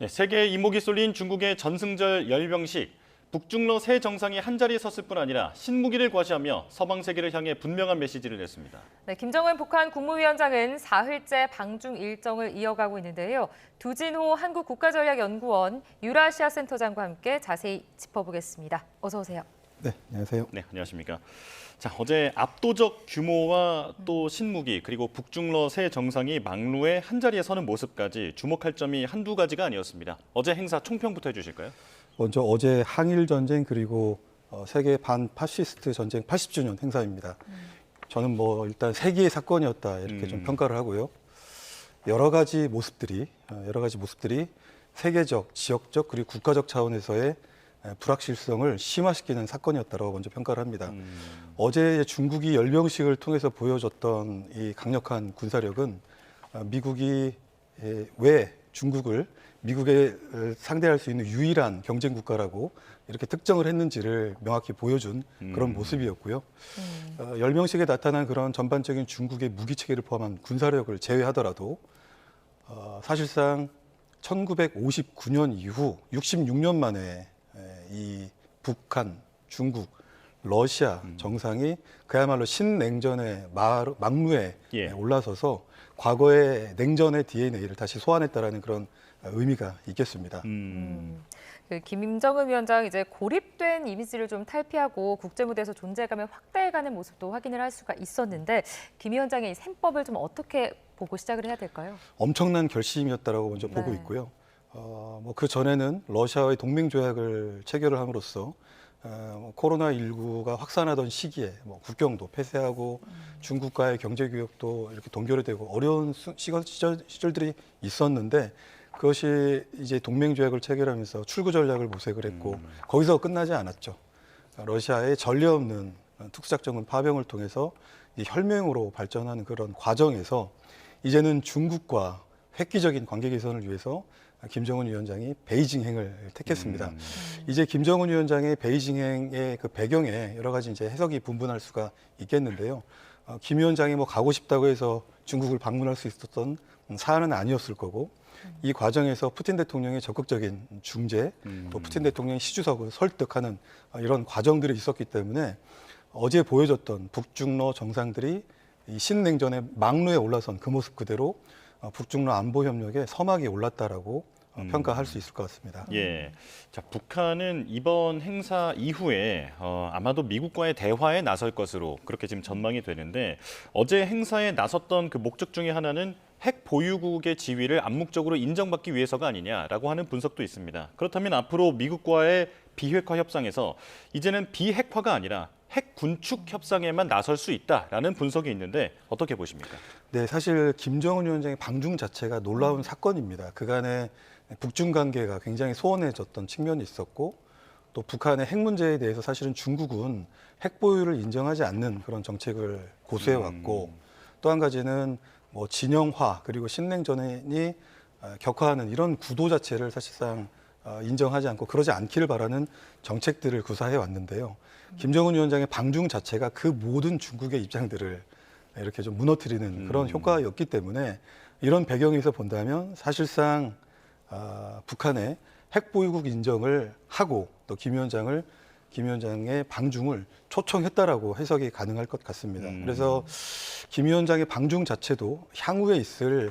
네, 세계의 이목이 쏠린 중국의 전승절 열병식. 북중러 세 정상이 한자리에 섰을 뿐 아니라 신무기를 과시하며 서방 세계를 향해 분명한 메시지를 냈습니다. 네, 김정은 북한 국무위원장은 사흘째 방중 일정을 이어가고 있는데요. 두진호 한국국가전략연구원 유라시아 센터장과 함께 자세히 짚어보겠습니다. 어서 오세요. 네, 안녕하세요. 네, 안녕하십니까. 자, 어제 압도적 규모와 또 신무기 그리고 북중러 세 정상이 막루에 한자리에 서는 모습까지 주목할 점이 한두 가지가 아니었습니다. 어제 행사 총평부터 해주실까요? 먼저 어제 항일 전쟁 그리고 세계 반파시스트 전쟁 80주년 행사입니다. 저는 일단 세계의 사건이었다 이렇게 좀 평가를 하고요. 여러 가지 모습들이 세계적, 지역적 그리고 국가적 차원에서의 불확실성을 심화시키는 사건이었다고 먼저 평가를 합니다. 어제 중국이 열병식을 통해서 보여줬던 이 강력한 군사력은 미국이 왜 중국을 미국에 상대할 수 있는 유일한 경쟁 국가라고 이렇게 특정을 했는지를 명확히 보여준 그런 모습이었고요. 열병식에 나타난 그런 전반적인 중국의 무기 체계를 포함한 군사력을 제외하더라도 사실상 1959년 이후 66년 만에 이 북한, 중국, 러시아 정상이 그야말로 신냉전의 막루에 올라서서 과거의 냉전의 DNA를 다시 소환했다라는 그런 의미가 있겠습니다. 김정은 위원장 이제 고립된 이미지를 좀 탈피하고 국제 무대에서 존재감을 확대해가는 모습도 확인을 할 수가 있었는데 김 위원장의 이 셈법을 좀 어떻게 보고 시작을 해야 될까요? 엄청난 결심이었다라고 먼저 보고 있고요. 그 전에는 러시아와의 동맹 조약을 체결을 함으로써 코로나19가 확산하던 시기에 국경도 폐쇄하고 중국과의 경제 교역도 이렇게 동결이 되고 어려운 시절들이 있었는데 그것이 이제 동맹 조약을 체결하면서 출구 전략을 모색을 했고 거기서 끝나지 않았죠. 러시아의 전례 없는 특수작전군 파병을 통해서 이 혈맹으로 발전하는 그런 과정에서 이제는 중국과 획기적인 관계 개선을 위해서 김정은 위원장이 베이징행을 택했습니다. 이제 김정은 위원장의 베이징행의 그 배경에 여러 가지 이제 해석이 분분할 수가 있겠는데요. 김 위원장이 가고 싶다고 해서 중국을 방문할 수 있었던 사안은 아니었을 거고 이 과정에서 푸틴 대통령의 적극적인 중재, 또 푸틴 대통령의 시주석을 설득하는 이런 과정들이 있었기 때문에 어제 보여줬던 북중러 정상들이 이 신냉전의 막루에 올라선 그 모습 그대로 북중러 안보 협력의 서막이 올랐다라고 평가할 수 있을 것 같습니다. 예, 자 북한은 이번 행사 이후에 아마도 미국과의 대화에 나설 것으로 그렇게 지금 전망이 되는데 어제 행사에 나섰던 그 목적 중에 하나는 핵 보유국의 지위를 암묵적으로 인정받기 위해서가 아니냐라고 하는 분석도 있습니다. 그렇다면 앞으로 미국과의 비핵화 협상에서 이제는 비핵화가 아니라 핵 군축 협상에만 나설 수 있다라는 분석이 있는데 어떻게 보십니까? 네, 사실 김정은 위원장의 방중 자체가 놀라운 사건입니다. 그간의 북중 관계가 굉장히 소원해졌던 측면이 있었고 또 북한의 핵 문제에 대해서 사실은 중국은 핵 보유를 인정하지 않는 그런 정책을 고수해왔고 또 한 가지는 진영화 그리고 신냉전이 격화하는 이런 구도 자체를 사실상 인정하지 않고 그러지 않기를 바라는 정책들을 구사해 왔는데요. 김정은 위원장의 방중 자체가 그 모든 중국의 입장들을 이렇게 좀 무너뜨리는 그런 효과였기 때문에 이런 배경에서 본다면 사실상 북한의 핵 보유국 인정을 하고 또 김 위원장의 방중을 초청했다라고 해석이 가능할 것 같습니다. 그래서 김 위원장의 방중 자체도 향후에 있을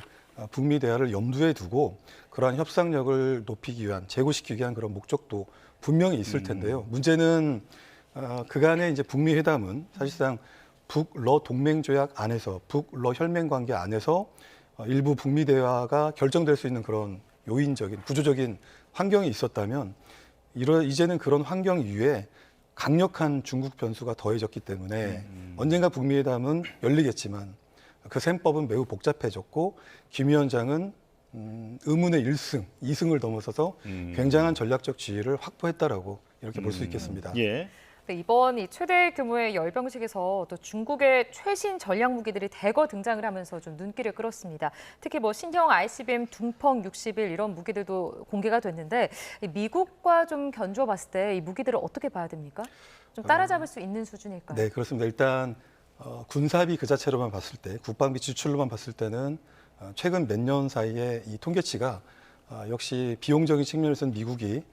북미 대화를 염두에 두고 그러한 협상력을 높이기 위한, 재고시키기 위한 그런 목적도 분명히 있을 텐데요. 문제는 그간의 이제 북미 회담은 사실상 북러 동맹 조약 안에서, 북러 혈맹 관계 안에서 일부 북미 대화가 결정될 수 있는 그런 요인적인 구조적인 환경이 있었다면 이제는 그런 환경 이외에 강력한 중국 변수가 더해졌기 때문에 언젠가 북미 회담은 열리겠지만 그 셈법은 매우 복잡해졌고 김 위원장은 의문의 1승, 2승을 넘어서서 굉장한 전략적 지위를 확보했다라고 이렇게 볼 수 있겠습니다. 예. 이번 이 최대 규모의 열병식에서 또 중국의 최신 전략 무기들이 대거 등장을 하면서 좀 눈길을 끌었습니다. 특히 신형 ICBM 둥펑 61 이런 무기들도 공개가 됐는데 미국과 좀 견주어 봤을 때 이 무기들을 어떻게 봐야 됩니까? 좀 따라잡을 수 있는 수준일까요? 네, 그렇습니다. 일단 군사비 그 자체로만 봤을 때, 국방비 지출로만 봤을 때는 최근 몇 년 사이에 이 통계치가 역시 비용적인 측면에서는 미국이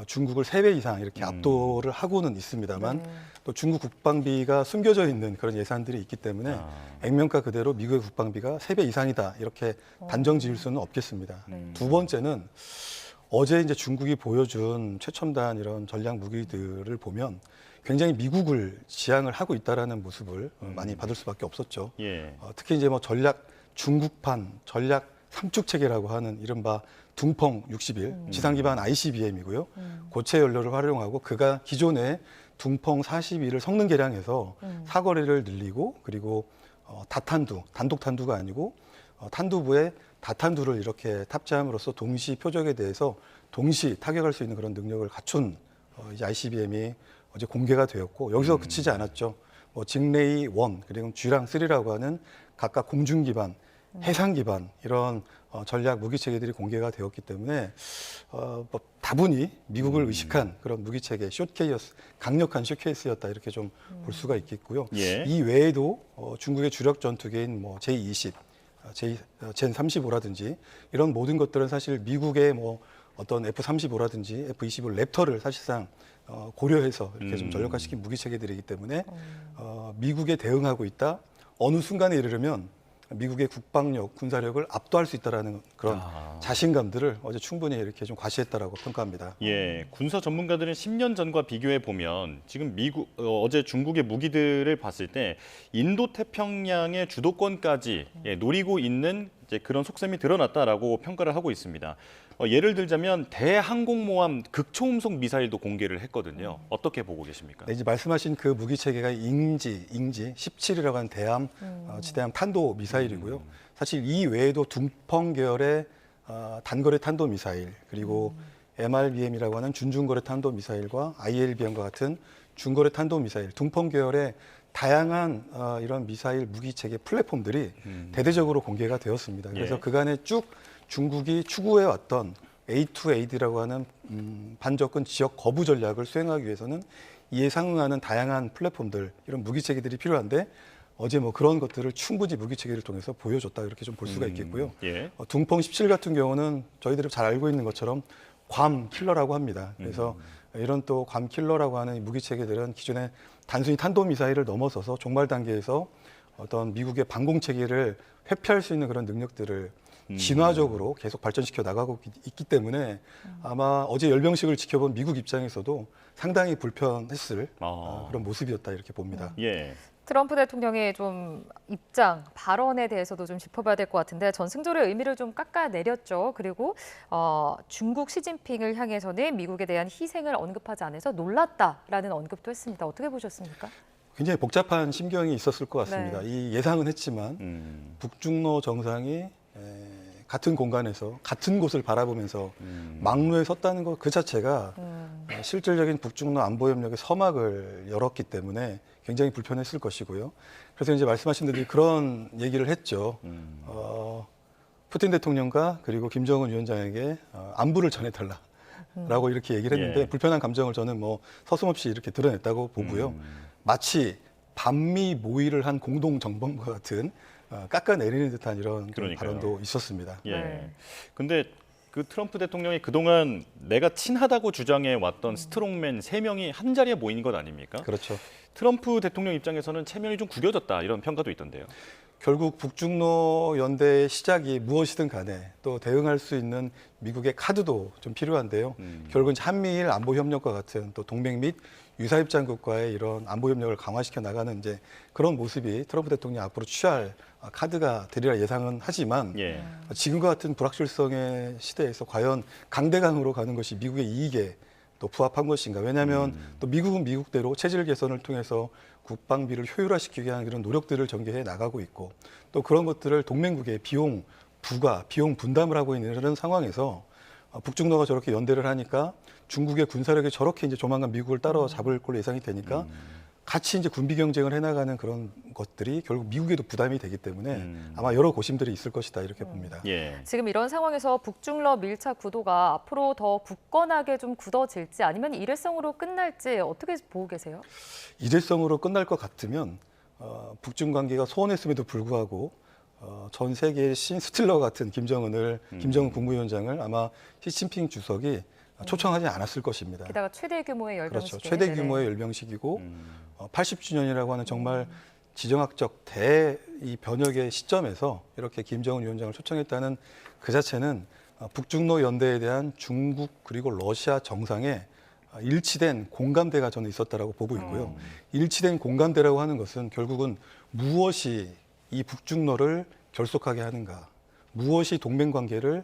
중국을 3배 이상 이렇게 압도를 하고는 있습니다만 또 중국 국방비가 숨겨져 있는 그런 예산들이 있기 때문에 액면가 그대로 미국의 국방비가 3배 이상이다 이렇게 단정 지을 수는 없겠습니다. 두 번째는 어제 이제 중국이 보여준 최첨단 이런 전략 무기들을 보면 굉장히 미국을 지향을 하고 있다라는 모습을 많이 받을 수밖에 없었죠. 예. 특히 이제 뭐 전략 중국판 전략 삼축 체계라고 하는 이른바 둥펑 61 지상 기반 ICBM이고요. 고체 연료를 활용하고 그가 기존의 둥펑 41을 성능 개량해서 사거리를 늘리고 그리고 다탄두 단독 탄두가 아니고 탄두부에 다탄두를 이렇게 탑재함으로써 동시 표적에 대해서 동시 타격할 수 있는 그런 능력을 갖춘 이제 ICBM이 어제 공개가 되었고 여기서 그치지 않았죠. 뭐 징레이 1 그리고 쥐랑 3라고 하는 각각 공중 기반, 해상 기반 이런 전략 무기 체계들이 공개가 되었기 때문에 뭐 다분히 미국을 의식한 그런 무기 체계 숏케이스 강력한 숏케이스였다 이렇게 좀 볼 수가 있겠고요. 예. 이 외에도 중국의 주력 전투기인 뭐 J-20, 젠 35라든지 이런 모든 것들은 사실 미국의 뭐 어떤 F-35라든지 F-25 랩터를 사실상 고려해서 이렇게 좀 전력화시킨 무기 체계들이기 때문에 미국에 대응하고 있다. 어느 순간에 이르려면 미국의 국방력, 군사력을 압도할 수 있다라는 그런 자신감들을 어제 충분히 이렇게 좀 과시했다라고 평가합니다. 예, 군사 전문가들은 10년 전과 비교해 보면 지금 어제 중국의 무기들을 봤을 때 인도 태평양의 주도권까지 노리고 있는 이제 그런 속셈이 드러났다라고 평가를 하고 있습니다. 예를 들자면 대항공모함 극초음속 미사일도 공개를 했거든요. 어떻게 보고 계십니까? 네, 이제 말씀하신 그 무기 체계가 잉지 17이라고 하는 대함 지대함 탄도 미사일이고요. 사실 이 외에도 둥펑 계열의 단거리 탄도 미사일 그리고 MRBM이라고 하는 준중거리 탄도 미사일과 ILBM과 같은 중거리 탄도 미사일, 둥펑 계열의 다양한 이런 미사일 무기 체계 플랫폼들이 대대적으로 공개가 되었습니다. 그래서 예. 그간에 쭉 중국이 추구해 왔던 A2AD라고 하는 반접근 지역 거부 전략을 수행하기 위해서는 이에 상응하는 다양한 플랫폼들 이런 무기 체계들이 필요한데 어제 뭐 그런 것들을 충분히 무기 체계를 통해서 보여줬다 이렇게 좀 볼 수가 있겠고요. 예. 둥펑 17 같은 경우는 저희들이 잘 알고 있는 것처럼 괌 킬러라고 합니다. 그래서 이런 또 괌 킬러라고 하는 이 무기 체계들은 기존에 단순히 탄도 미사일을 넘어서서 종말 단계에서 어떤 미국의 방공 체계를 회피할 수 있는 그런 능력들을 진화적으로 계속 발전시켜 나가고 있기 때문에 아마 어제 열병식을 지켜본 미국 입장에서도 상당히 불편했을 그런 모습이었다 이렇게 봅니다. 예. 트럼프 대통령의 좀 입장, 발언에 대해서도 좀 짚어봐야 될 것 같은데 전승절의 의미를 좀 깎아내렸죠. 그리고 중국 시진핑을 향해서는 미국에 대한 희생을 언급하지 않아서 놀랐다라는 언급도 했습니다. 어떻게 보셨습니까? 굉장히 복잡한 심경이 있었을 것 같습니다. 네. 이 예상은 했지만 북중로 정상이 같은 공간에서 같은 곳을 바라보면서 막루에 섰다는 것 그 자체가 실질적인 북중로 안보 협력의 서막을 열었기 때문에 굉장히 불편했을 것이고요. 그래서 이제 말씀하신 대로 그런 얘기를 했죠. 푸틴 대통령과 그리고 김정은 위원장에게 안부를 전해달라라고 이렇게 얘기를 했는데 예. 불편한 감정을 저는 뭐 서슴없이 이렇게 드러냈다고 보고요. 마치 반미 모의를 한 공동 정범과 같은 깎아내리는 듯한 이런 그런 그러니까요. 발언도 있었습니다. 예. 네. 근데 그 트럼프 대통령이 그동안 내가 친하다고 주장해 왔던 스트롱맨 3명이 한 자리에 모인 것 아닙니까? 그렇죠. 트럼프 대통령 입장에서는 체면이 좀 구겨졌다 이런 평가도 있던데요. 결국 북중로 연대의 시작이 무엇이든 간에 또 대응할 수 있는 미국의 카드도 좀 필요한데요. 결국은 한미일 안보 협력과 같은 또 동맹 및 유사 입장국과의 이런 안보 협력을 강화시켜 나가는 이제 그런 모습이 트럼프 대통령이 앞으로 취할 카드가 되리라 예상은 하지만 예. 지금과 같은 불확실성의 시대에서 과연 강대강으로 가는 것이 미국의 이익에 또 부합한 것인가? 왜냐하면 또 미국은 미국대로 체질 개선을 통해서 국방비를 효율화시키기 위한 그런 노력들을 전개해 나가고 있고 또 그런 것들을 동맹국의 비용 부과, 비용 분담을 하고 있는 이런 상황에서 북중로가 저렇게 연대를 하니까 중국의 군사력이 저렇게 이제 조만간 미국을 따라잡을 걸로 예상이 되니까 같이 이제 군비 경쟁을 해나가는 그런 것들이 결국 미국에도 부담이 되기 때문에 아마 여러 고심들이 있을 것이다 이렇게 봅니다. 예. 지금 이런 상황에서 북중러 밀착 구도가 앞으로 더 굳건하게 좀 굳어질지 아니면 일회성으로 끝날지 어떻게 보고 계세요? 일회성으로 끝날 것 같으면 북중 관계가 소원했음에도 불구하고 전 세계의 신 스틸러 같은 김정은 국무위원장을 아마 시진핑 주석이 초청하지 않았을 것입니다. 게다가 최대 규모의 열병식. 그렇죠. 최대 규모의 열병식이고 80주년이라고 하는 정말 지정학적 이 변혁의 시점에서 이렇게 김정은 위원장을 초청했다는 그 자체는 북중로 연대에 대한 중국 그리고 러시아 정상의 일치된 공감대가 저는 있었다라고 보고 있고요. 일치된 공감대라고 하는 것은 결국은 무엇이 이 북중로를 결속하게 하는가, 무엇이 동맹 관계를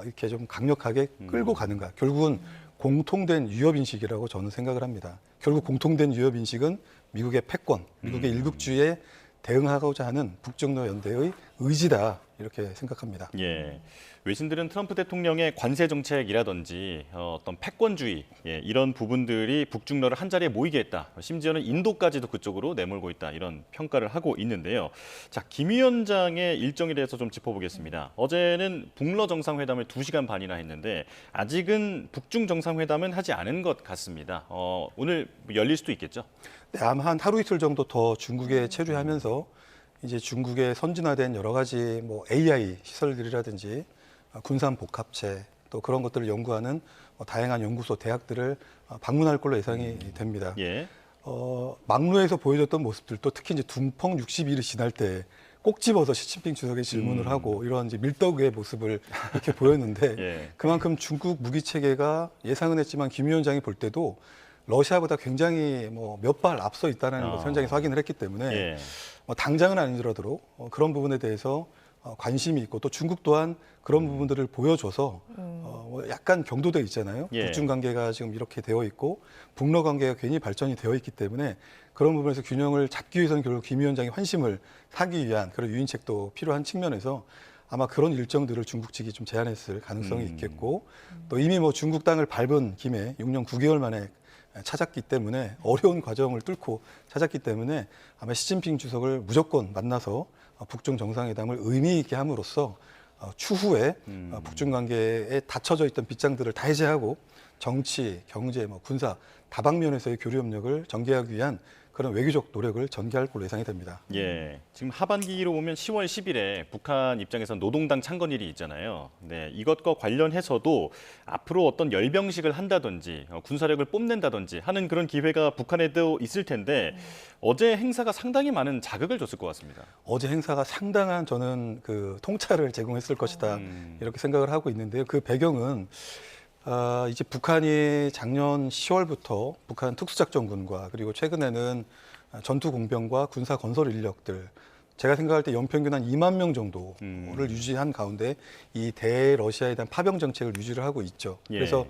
이렇게 좀 강력하게 끌고 가는가. 결국은 공통된 위협 인식이라고 저는 생각을 합니다. 결국 공통된 위협 인식은 미국의 패권, 미국의 일국주의에 대응하고자 하는 북중로 연대의 의지다 이렇게 생각합니다. 예. 외신들은 트럼프 대통령의 관세 정책이라든지 어떤 패권주의 이런 부분들이 북중러를 한 자리에 모이게 했다. 심지어는 인도까지도 그쪽으로 내몰고 있다. 이런 평가를 하고 있는데요. 자, 김 위원장의 일정에 대해서 좀 짚어보겠습니다. 어제는 북러 정상회담을 2시간 반이나 했는데 아직은 북중 정상회담은 하지 않은 것 같습니다. 오늘 열릴 수도 있겠죠? 네, 아마 한 하루 이틀 정도 더 중국에 체류하면서 이제 중국의 선진화된 여러 가지 뭐 AI 시설들이라든지 군산 복합체 또 그런 것들을 연구하는 다양한 연구소, 대학들을 방문할 걸로 예상이 됩니다. 예. 막루에서 보여줬던 모습들도 특히 이제 둥펑 60일이 지날 때 꼭 집어서 시진핑 주석의 질문을 하고 이런 이제 밀떡의 모습을 이렇게 보였는데 예. 그만큼 중국 무기 체계가 예상은 했지만 김 위원장이 볼 때도 러시아보다 굉장히 뭐 몇 발 앞서 있다는 것을 현장에서 확인을 했기 때문에 예. 당장은 아니더라도 그런 부분에 대해서 관심이 있고 또 중국 또한 그런 부분들을 보여줘서 약간 경도돼 있잖아요. 예. 북중 관계가 지금 이렇게 되어 있고 북러 관계가 괜히 발전이 되어 있기 때문에 그런 부분에서 균형을 잡기 위해서는 결국 김 위원장의 환심을 사기 위한 그런 유인책도 필요한 측면에서 아마 그런 일정들을 중국 측이 좀 제안했을 가능성이 있겠고 또 이미 뭐 중국 땅을 밟은 김에 6년 9개월 만에 찾았기 때문에 어려운 과정을 뚫고 찾았기 때문에 아마 시진핑 주석을 무조건 만나서 북중 정상회담을 의미 있게 함으로써 추후에 북중 관계에 닫혀져 있던 빗장들을 다 해제하고 정치, 경제, 군사 다방면에서의 교류 협력을 전개하기 위한 그런 외교적 노력을 전개할 걸로 예상이 됩니다. 예, 지금 하반기로 보면 10월 10일에 북한 입장에서 노동당 창건일이 있잖아요. 네, 이것과 관련해서도 앞으로 어떤 열병식을 한다든지 군사력을 뽐낸다든지 하는 그런 기회가 북한에도 있을 텐데 어제 행사가 상당히 많은 자극을 줬을 것 같습니다. 어제 행사가 상당한 저는 그 통찰을 제공했을 것이다 이렇게 생각을 하고 있는데요. 그 배경은 이제 북한이 작년 10월부터 북한 특수작전군과 그리고 최근에는 전투 공병과 군사 건설 인력들 제가 생각할 때 연평균 한 2만 명 정도를 유지한 가운데 이 대러시아에 대한 파병 정책을 유지를 하고 있죠. 예. 그래서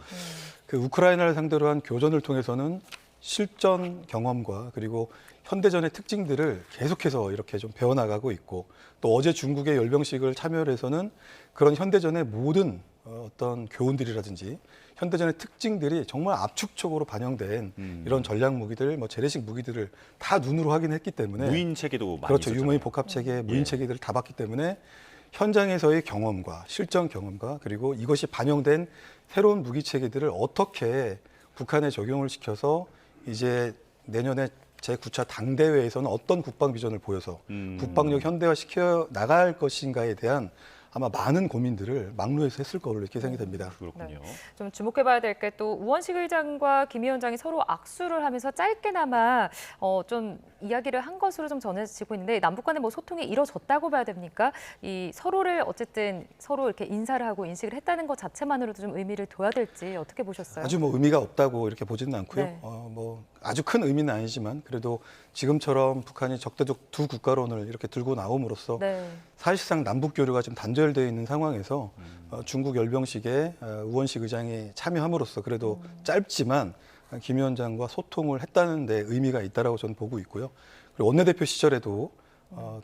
그 우크라이나를 상대로 한 교전을 통해서는 실전 경험과 그리고 현대전의 특징들을 계속해서 이렇게 좀 배워나가고 있고 또 어제 중국의 열병식을 참여를 해서는 그런 현대전의 모든 어떤 교훈들이라든지 현대전의 특징들이 정말 압축적으로 반영된 이런 전략 무기들, 재래식 무기들을 다 눈으로 확인했기 때문에 무인 체계도 많이 그렇죠. 있었잖아요. 유무인 복합 체계, 무인 체계들을 다 봤기 때문에 현장에서의 경험과 실전 경험과 그리고 이것이 반영된 새로운 무기 체계들을 어떻게 북한에 적용을 시켜서 이제 내년에 제9차 당대회에서는 어떤 국방 비전을 보여서 국방력 현대화시켜 나갈 것인가에 대한 아마 많은 고민들을 막루에서 했을 거로 이렇게 생각이 됩니다. 그렇군요. 좀 주목해봐야 될 게 또 우원식 의장과 김 위원장이 서로 악수를 하면서 짧게나마 좀 이야기를 한 것으로 좀 전해지고 있는데 남북 간의 소통이 이뤄졌다고 봐야 됩니까? 이 서로를 어쨌든 서로 이렇게 인사를 하고 인식을 했다는 것 자체만으로도 좀 의미를 둬야 될지 어떻게 보셨어요? 아주 의미가 없다고 이렇게 보지는 않고요. 네. 아주 큰 의미는 아니지만 그래도 지금처럼 북한이 적대적 두 국가론을 이렇게 들고 나옴으로써 네. 사실상 남북 교류가 좀 단절되어 있는 상황에서 중국 열병식에 우원식 의장이 참여함으로써 그래도 짧지만 김 위원장과 소통을 했다는 데 의미가 있다라고 저는 보고 있고요. 그리고 원내대표 시절에도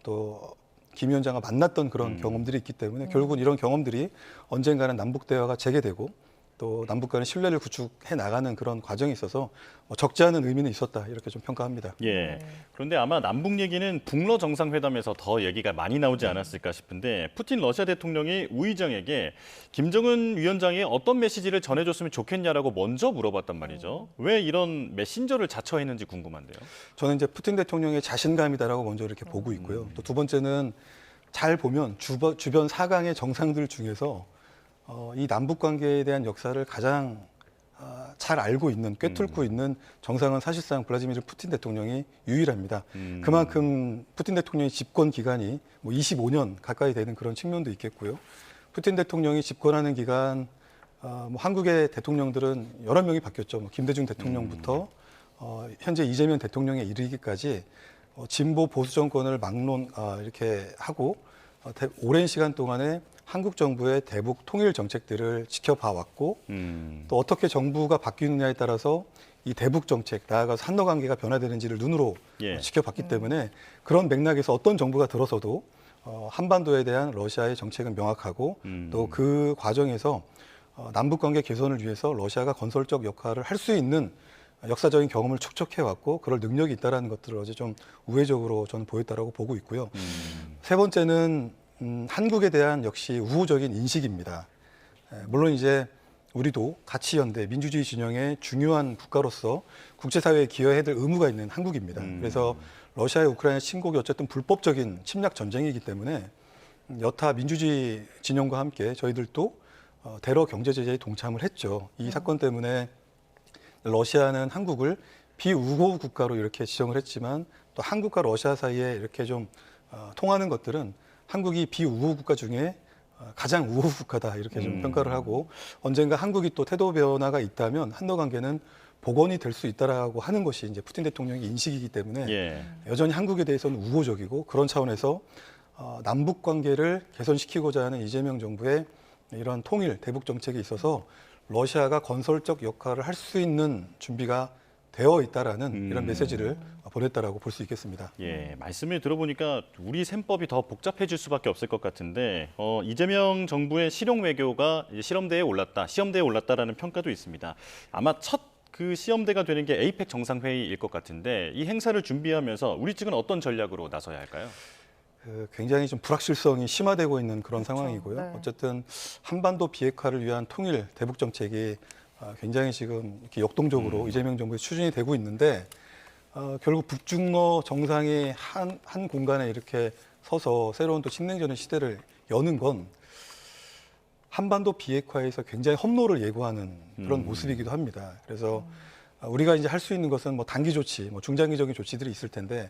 또 김 위원장과 만났던 그런 경험들이 있기 때문에 결국은 이런 경험들이 언젠가는 남북 대화가 재개되고 또 남북 간의 신뢰를 구축해 나가는 그런 과정이 있어서 적지 않은 의미는 있었다 이렇게 좀 평가합니다. 예. 그런데 아마 남북 얘기는 북러 정상회담에서 더 얘기가 많이 나오지 않았을까 싶은데 푸틴 러시아 대통령이 우 의장에게 김정은 위원장이 어떤 메시지를 전해줬으면 좋겠냐라고 먼저 물어봤단 말이죠. 왜 이런 메신저를 자처했는지 궁금한데요. 저는 이제 푸틴 대통령의 자신감이다라고 먼저 이렇게 보고 있고요. 또 두 번째는 잘 보면 주변 4강의 정상들 중에서 이 남북 관계에 대한 역사를 가장 잘 알고 있는, 꿰뚫고 있는 정상은 사실상 블라디미르 푸틴 대통령이 유일합니다. 그만큼 푸틴 대통령의 집권 기간이 뭐 25년 가까이 되는 그런 측면도 있겠고요. 푸틴 대통령이 집권하는 기간, 뭐 한국의 대통령들은 여러 명이 바뀌었죠. 뭐 김대중 대통령부터 현재 이재명 대통령에 이르기까지 진보 보수 정권을 이렇게 하고 오랜 시간 동안에 한국 정부의 대북 통일 정책들을 지켜봐 왔고 또 어떻게 정부가 바뀌느냐에 따라서 이 대북 정책, 나아가서 한러 관계가 변화되는지를 눈으로 지켜봤기 때문에 그런 맥락에서 어떤 정부가 들어서도 한반도에 대한 러시아의 정책은 명확하고 또 그 과정에서 남북 관계 개선을 위해서 러시아가 건설적 역할을 할 수 있는 역사적인 경험을 축적해 왔고 그럴 능력이 있다라는 것들을 어제 좀 우회적으로 저는 보였다라고 보고 있고요. 세 번째는 한국에 대한 역시 우호적인 인식입니다. 물론 이제 우리도 가치연대 민주주의 진영의 중요한 국가로서 국제사회에 기여해야 될 의무가 있는 한국입니다. 그래서 러시아의 우크라이나 침공이 어쨌든 불법적인 침략 전쟁이기 때문에 여타 민주주의 진영과 함께 저희들도 테러 경제 제재에 동참을 했죠. 이 사건 때문에 러시아는 한국을 비우호 국가로 이렇게 지정을 했지만 또 한국과 러시아 사이에 이렇게 좀 통하는 것들은 한국이 비우호 국가 중에 가장 우호 국가다 이렇게 좀 평가를 하고 언젠가 한국이 또 태도 변화가 있다면 한러 관계는 복원이 될 수 있다라고 하는 것이 이제 푸틴 대통령의 인식이기 때문에 여전히 한국에 대해서는 우호적이고 그런 차원에서 남북 관계를 개선시키고자 하는 이재명 정부의 이런 통일 대북 정책에 있어서 러시아가 건설적 역할을 할 수 있는 준비가 되어 있다라는 이런 메시지를 보냈다라고 볼 수 있겠습니다. 예, 말씀을 들어보니까 우리 셈법이 더 복잡해질 수밖에 없을 것 같은데 이재명 정부의 실용 외교가 이제 시험대에 올랐다라는 평가도 있습니다. 아마 첫 그 시험대가 되는 게 에이펙 정상회의일 것 같은데 이 행사를 준비하면서 우리 측은 어떤 전략으로 나서야 할까요? 굉장히 좀 불확실성이 심화되고 있는 그런 상황이고요. 네. 어쨌든 한반도 비핵화를 위한 통일 대북 정책이 굉장히 지금 이렇게 역동적으로 이재명 정부에 추진이 되고 있는데 결국 북중러 정상이 한 공간에 이렇게 서서 새로운 또 신냉전의 시대를 여는 건 한반도 비핵화에서 굉장히 험로를 예고하는 그런 모습이기도 합니다. 그래서 우리가 이제 할 수 있는 것은 뭐 단기 조치, 뭐 중장기적인 조치들이 있을 텐데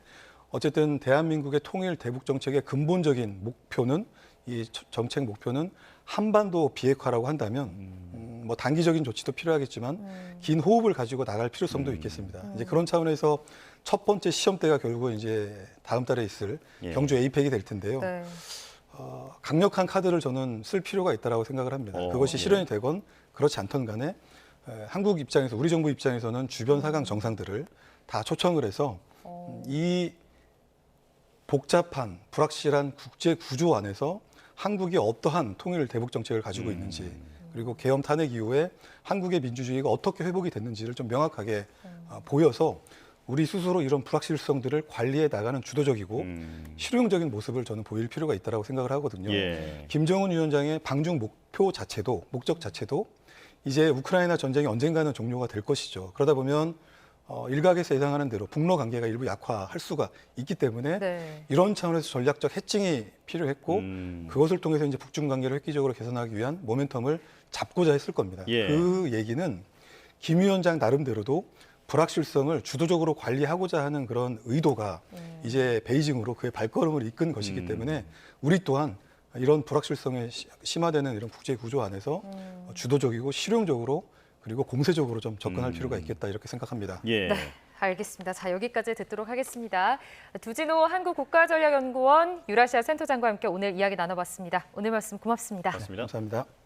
어쨌든 대한민국의 통일 대북 정책의 근본적인 목표는 이 정책 목표는 한반도 비핵화라고 한다면 뭐 단기적인 조치도 필요하겠지만 긴 호흡을 가지고 나갈 필요성도 있겠습니다. 이제 그런 차원에서 첫 번째 시험대가 결국은 이제 다음 달에 있을 경주 에이펙이 될 텐데요. 네. 강력한 카드를 저는 쓸 필요가 있다고 생각을 합니다. 그것이 실현이 되건 그렇지 않던 간에 한국 입장에서 우리 정부 입장에서는 주변 4강 정상들을 다 초청을 해서 이 복잡한 불확실한 국제 구조 안에서 한국이 어떠한 통일 대북 정책을 가지고 있는지 그리고 계엄 탄핵 이후에 한국의 민주주의가 어떻게 회복이 됐는지를 좀 명확하게 보여서 우리 스스로 이런 불확실성들을 관리해 나가는 주도적이고 실용적인 모습을 저는 보일 필요가 있다고 생각을 하거든요. 김정은 위원장의 방중 목적 자체도 이제 우크라이나 전쟁이 언젠가는 종료가 될 것이죠. 그러다 보면 일각에서 예상하는 대로 북러 관계가 일부 약화할 수가 있기 때문에 이런 차원에서 전략적 해칭이 필요했고 그것을 통해서 이제 북중 관계를 획기적으로 개선하기 위한 모멘텀을 잡고자 했을 겁니다. 그 얘기는 김 위원장 나름대로도 불확실성을 주도적으로 관리하고자 하는 그런 의도가 이제 베이징으로 그의 발걸음을 이끈 것이기 때문에 우리 또한 이런 불확실성에 심화되는 이런 국제 구조 안에서 주도적이고 실용적으로 그리고 공세적으로 좀 접근할 필요가 있겠다 이렇게 생각합니다. 네, 알겠습니다. 자, 여기까지 듣도록 하겠습니다. 두진호 한국국가전략연구원 유라시아 센터장과 함께 오늘 이야기 나눠봤습니다. 오늘 말씀 고맙습니다. 고맙습니다. 감사합니다.